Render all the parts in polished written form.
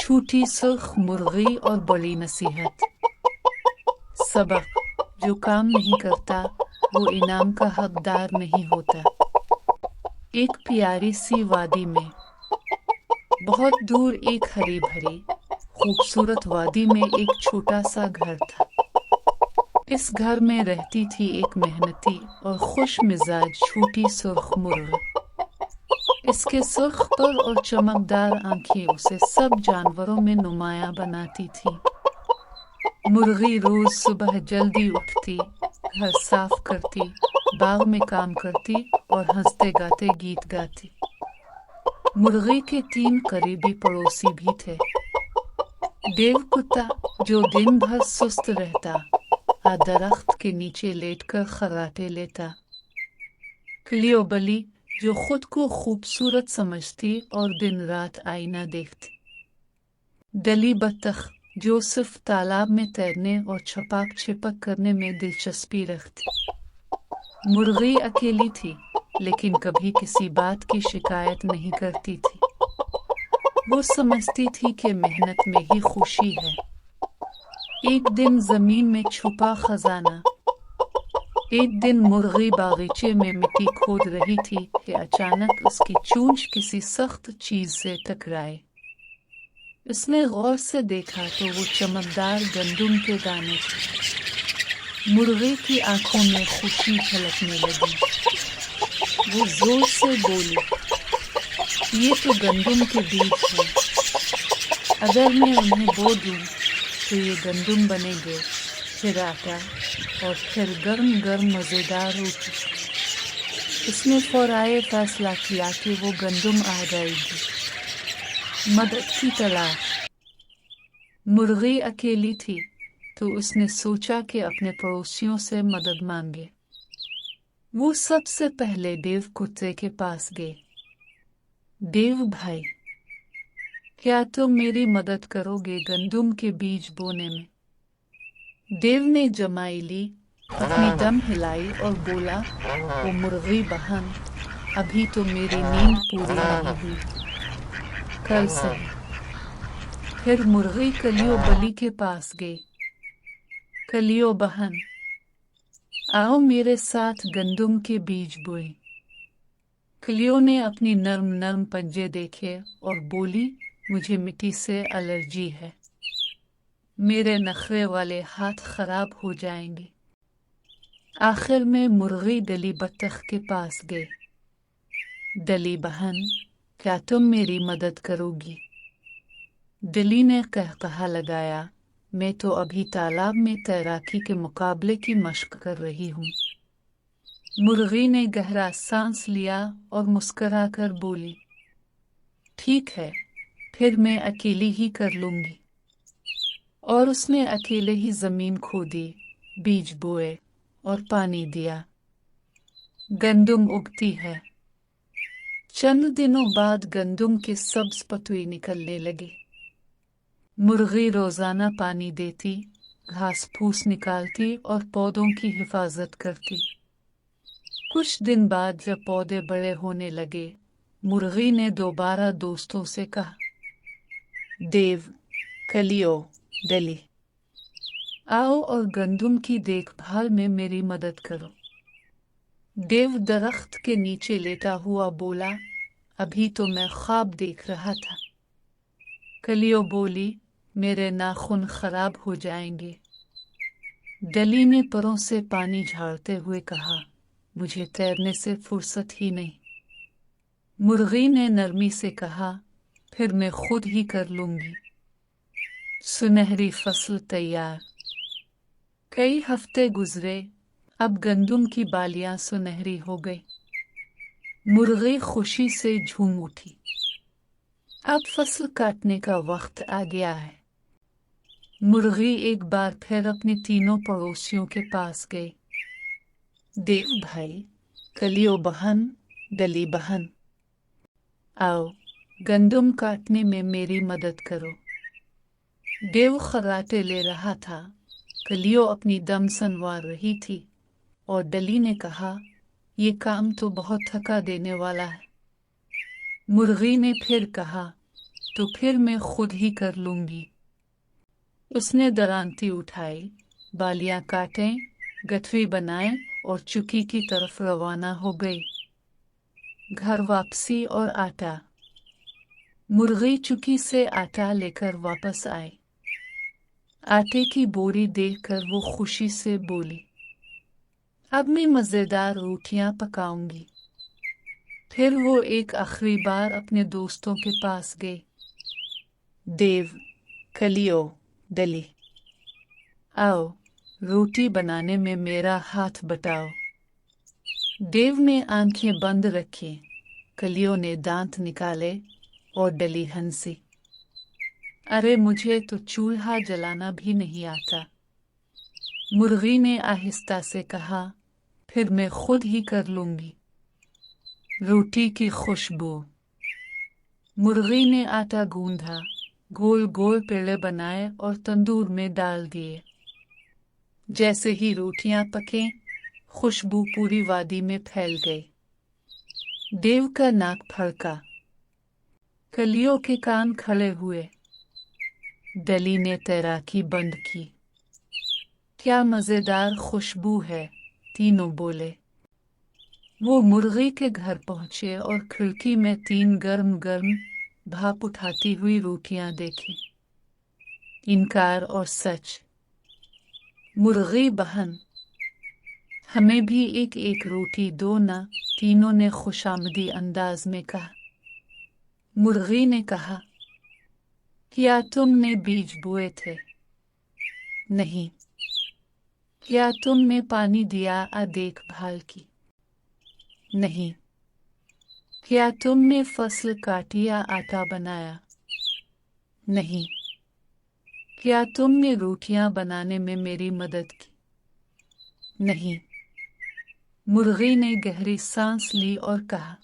छोटी सुर्ख मुर्गी और बड़ी नसीहत। सबक, जो काम नहीं करता वो इनाम का हकदार नहीं होता। एक प्यारी सी वादी में, बहुत दूर एक हरी भरी खूबसूरत वादी में एक छोटा सा घर था। इस घर में रहती थी एक मेहनती और खुश मिजाज छोटी सुर्ख मुर्ग। इसके सुर्ख पर और चमकदार आंखें उसे सब जानवरों में नुमाया बनाती थी। मुर्गी रोज सुबह जल्दी उठती, घर साफ करती, बाग में काम करती और हंसते गाते गीत गाती। मुर्गी के 3 करीबी पड़ोसी भी थे। देव कुत्ता, जो दिन भर सुस्त रहता, दरख्त के नीचे लेटकर खर्राटे लेता। क्लियो बली, जो खुद को खूबसूरत समझती और दिन रात आईना देखती। डली बत्तख, जो सिर्फ तालाब में तैरने और छपाक छिपक करने में दिलचस्पी रखती। मुर्गी अकेली थी, लेकिन कभी किसी बात की शिकायत नहीं करती थी। वो समझती थी कि मेहनत में ही खुशी है। एक दिन जमीन में छुपा खजाना। एक दिन मुर्गी बागीचे में मिट्टी खोद रही थी कि अचानक उसकी चोंच किसी सख्त चीज से टकराए। उसने गौर से देखा तो वो चमकदार गंदुम के दाने थे। मुर्गी की आंखों में खुशी झलकने लगी। वो जोर से बोली, ये तो गंदुम के बीज है। अगर मैं उन्हें बो दूं तो ये गंदुम बनेंगे, फिर आटा और फिर गर्म गर्म मज़ेदार रोटी। उसने फौराए फैसला किया कि वो गंदुम आ जाएगी। मदद की तलाश। मुर्गी अकेली थी तो उसने सोचा कि अपने पड़ोसियों से मदद मांगे। वो सबसे पहले देव कुत्ते के पास गए। देव भाई, क्या तुम मेरी मदद करोगे गंदुम के बीज बोने में? देव ने जमाई ली, अपनी दम हिलाई और बोला, ओ मुर्गी बहन, अभी तो मेरी नींद पूरी नहीं हुई, कल सही। फिर मुर्गी कलियो बली के पास गई। कलियो बहन, आओ मेरे साथ गंदुम के बीज बोए। कलियो ने अपनी नर्म नर्म पंजे देखे और बोली, मुझे मिट्टी से एलर्जी है, मेरे नखरे वाले हाथ खराब हो जाएंगे। आखिर में मुर्गी डली बत्तख के पास गए। डली बहन, क्या तुम मेरी मदद करोगी? डली ने कहकहा लगाया, मैं तो अभी तालाब में तैराकी के मुकाबले की मशक कर रही हूँ। मुर्गी ने गहरा सांस लिया और मुस्कुराकर बोली, ठीक है, फिर मैं अकेली ही कर लूंगी। और उसने अकेले ही जमीन खोदी, बीज बोए और पानी दिया। गंदुम उगती है। चंद दिनों बाद गंदुम के सब्ज पतुए निकलने लगे। मुर्गी रोजाना पानी देती, घास फूस निकालती और पौधों की हिफाजत करती। कुछ दिन बाद जब पौधे बड़े होने लगे, मुर्गी ने दोबारा दोस्तों से कहा, देव, कलियो, डली, आओ और गंदुम की देखभाल में मेरी मदद करो। देव दरख्त के नीचे लेटा हुआ बोला, अभी तो मैं ख्वाब देख रहा था। कलियो बोली, मेरे नाखून खराब हो जाएंगे। डली ने परों से पानी झाड़ते हुए कहा, मुझे तैरने से फुर्सत ही नहीं। मुर्गी ने नरमी से कहा, फिर मैं खुद ही कर लूंगी। सुनहरी फसल तैयार। कई हफ्ते गुजरे, अब गंदुम की बालियां सुनहरी हो गई। मुर्गी खुशी से झूम उठी। अब फसल काटने का वक्त आ गया है। मुर्गी एक बार फिर अपने तीनों पड़ोसियों के पास गई। देव भाई, कलियो बहन, डली बहन, आओ गंदुम काटने में मेरी मदद करो। देव खर्राटे ले रहा था, कलियो अपनी दम सनवार रही थी और डली ने कहा, ये काम तो बहुत थका देने वाला है। मुर्गी ने फिर कहा, तो फिर मैं खुद ही कर लूंगी। उसने दरांती उठाई, बालियां काटें, गठरी बनाए और चुकी की तरफ रवाना हो गई। घर वापसी और आटा। मुर्गी चुकी से आटा लेकर वापस आई। आटे की बोरी देखकर वो खुशी से बोली, अब मैं मज़ेदार रोटियां पकाऊंगी। फिर वो एक आखिरी बार अपने दोस्तों के पास गई। देव, कलियो, डली, आओ रोटी बनाने में मेरा हाथ बटाओ। देव ने आंखें बंद रखी, कलियो ने दांत निकाले और डली हंसी। अरे मुझे तो चूल्हा जलाना भी नहीं आता। मुर्गी ने आहिस्ता से कहा, फिर मैं खुद ही कर लूंगी। रोटी की खुशबू। मुर्गी ने आटा गूंधा, गोल गोल पेड़े बनाए और तंदूर में डाल दिए। जैसे ही रोटियां पकें, खुशबू पूरी वादी में फैल गई। देव का नाक फड़का, कलियों के कान खड़े हुए। डली ने तैराकी बंद की। क्या मज़ेदार खुशबू है, तीनों बोले। वो मुर्गी के घर पहुंचे और खिड़की में 3 गर्म गर्म भाप उठाती हुई रोटियां देखी। इनकार और सच। मुर्गी बहन, हमें भी एक एक रोटी दो ना, तीनों ने खुशामदी अंदाज में कहा। मुर्गी ने कहा, क्या तुमने बीज बोए थे? नहीं। क्या तुमने पानी दिया या देखभाल की? नहीं। क्या तुमने फसल काटी या आटा बनाया? नहीं। क्या तुमने रोटियां बनाने में मेरी मदद की? नहीं। मुर्गी ने गहरी सांस ली और कहा,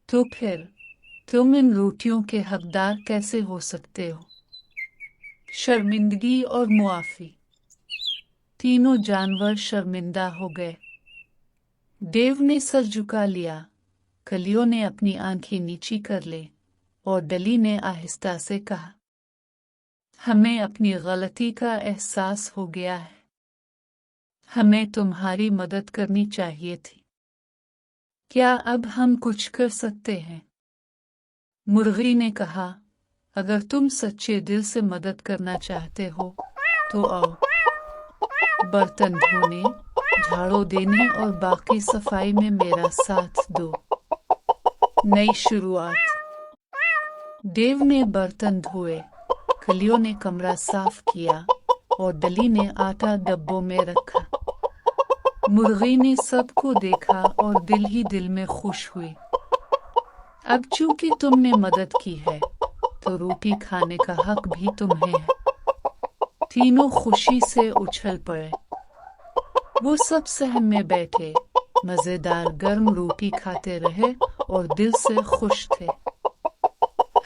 तो फिर तुम इन रोटियों के हकदार कैसे हो सकते हो? शर्मिंदगी और मुआफी। तीनों जानवर शर्मिंदा हो गए। देव ने सर झुका लिया, कलियों ने अपनी आंखें नीची कर ली और डली ने आहिस्ता से कहा, हमें अपनी गलती का एहसास हो गया है। हमें तुम्हारी मदद करनी चाहिए थी। क्या अब हम कुछ कर सकते हैं? मुर्गी ने कहा, अगर तुम सच्चे दिल से मदद करना चाहते हो तो आओ। बर्तन धोने, झाड़ू देने और बाकी सफाई में मेरा साथ दो। नई शुरुआत। देव ने बर्तन धोए, कलियों ने कमरा साफ किया और डली ने आटा डब्बों में रखा। मुर्गी ने सबको देखा और दिल ही दिल में खुश हुई। अब चूंकि तुमने मदद की है, तो रोटी खाने का हक भी तुम्हें है। तीनों खुशी से उछल पड़े। वो सब सहम में बैठे, मजेदार गर्म रोटी खाते रहे और दिल से खुश थे।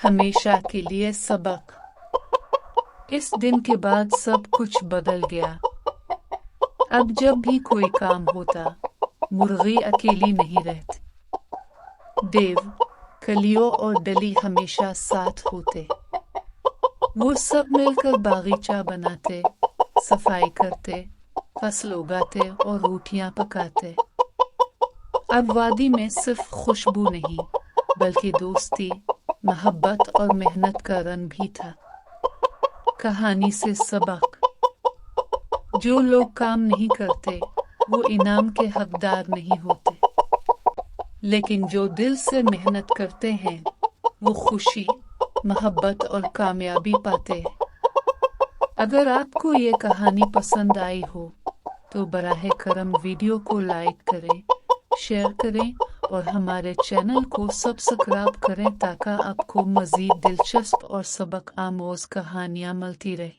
हमेशा के लिए सबक। इस दिन के बाद सब कुछ बदल गया। अब जब भी कोई काम होता, मुर्गी अकेली नहीं रहती। देव, कलियों और डली हमेशा साथ होते। वो सब मिलकर बागीचा बनाते, सफाई करते, फसल उगाते और रोटियां पकाते। अब वादी में सिर्फ खुशबू नहीं, बल्कि दोस्ती, मोहब्बत और मेहनत का रंग भी था। कहानी से सबक। जो लोग काम नहीं करते, वो इनाम के हकदार नहीं होते, लेकिन जो दिल से मेहनत करते हैं, वो खुशी, मोहब्बत और कामयाबी पाते हैं। अगर आपको ये कहानी पसंद आई हो, तो बराह करम वीडियो को लाइक करें, शेयर करें और हमारे चैनल को सब्सक्राइब करें ताकि आपको मज़ीद दिलचस्प और सबक आमोज़ कहानियाँ मिलती रहे।